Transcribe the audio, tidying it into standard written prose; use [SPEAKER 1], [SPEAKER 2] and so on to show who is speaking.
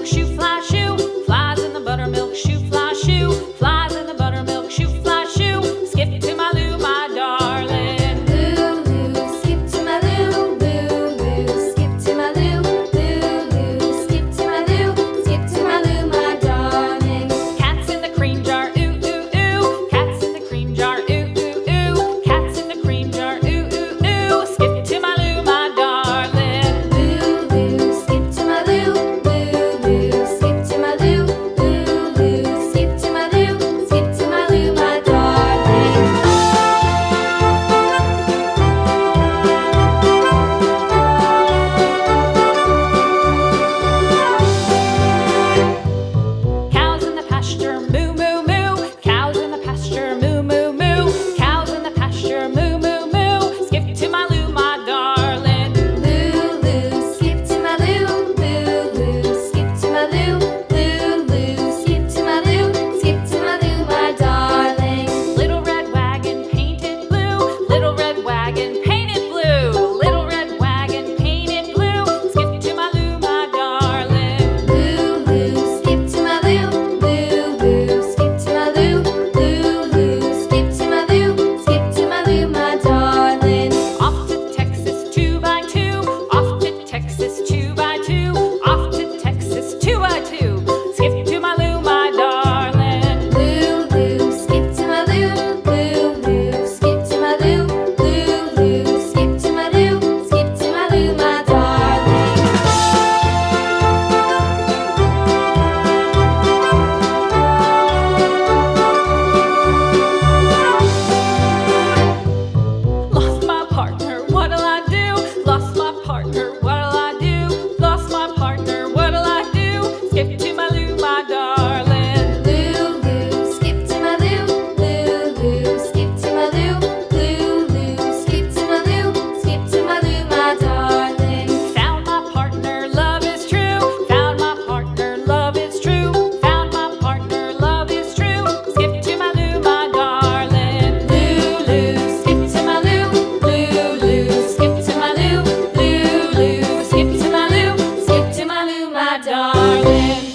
[SPEAKER 1] buttermilk shoe, fly shoe. Flies in the buttermilk shoe, fly shoe. Flies in the buttermilk shoe, fly shoe. Skip to my Lou, my darling.
[SPEAKER 2] Lou, skip to my Lou, Lou, skip to my Lou, Lou, skip to my Lou, skip to my Lou, my darling.
[SPEAKER 1] Cats in the cream jar, ooh, ooh, ooh. Cats in the cream jar, ooh, ooh, ooh. Cats in the cream jar, ooh, ooh, ooh. Skip to my Lou, my darling.
[SPEAKER 2] Lou, skip to my Lou, Lou, skip to my Lou, Lou, skip to my Lou, skip to my Lou, my darling.
[SPEAKER 1] Cows in the pasture, moo, moo, moo. Cows in the pasture, moo, moo, moo. Cows in the pasture, moo, moo, moo. Skip to my Lou, my darling.
[SPEAKER 2] Lou, skip to my Lou, Lou, skip to my Lou, Lou, skip to my Lou, skip to my Lou, my darling.
[SPEAKER 1] Little red wagon painted blue. Little red wagon painted blue. Little red wagon painted blue. Skip to my Lou, my darling.
[SPEAKER 2] Lou, skip to my Lou, Lou, skip to my Lou, Lou, skip to my Lou, skip to my Lou, my darling.
[SPEAKER 1] Off to Texas 2x2. Off to Texas 2x2. Off to Texas 2x2. Skip to my Lou, my darling.
[SPEAKER 2] Lou, skip to my Lou, Lou, skip to my Lou, Lou, skip to my Lou, skip to my Lou, my darling.
[SPEAKER 1] Lost my partner, what'll I do? Lost my partner, what'll I do? Lost my partner, what'll I do? Skip to my Lou, my darling.
[SPEAKER 2] Lou, skip to my Lou, Lou, skip to my Lou, Lou, skip to my Lou, skip to my Lou, my darling.
[SPEAKER 1] Found my partner, love is true. Found my partner, love is true. Found my partner, love is true. Skip to my Lou, my darling.
[SPEAKER 2] Lou, skip to my Lou, Lou, skip to my Lou, Lou, skip to my Lou, skip to my Lou, my darling.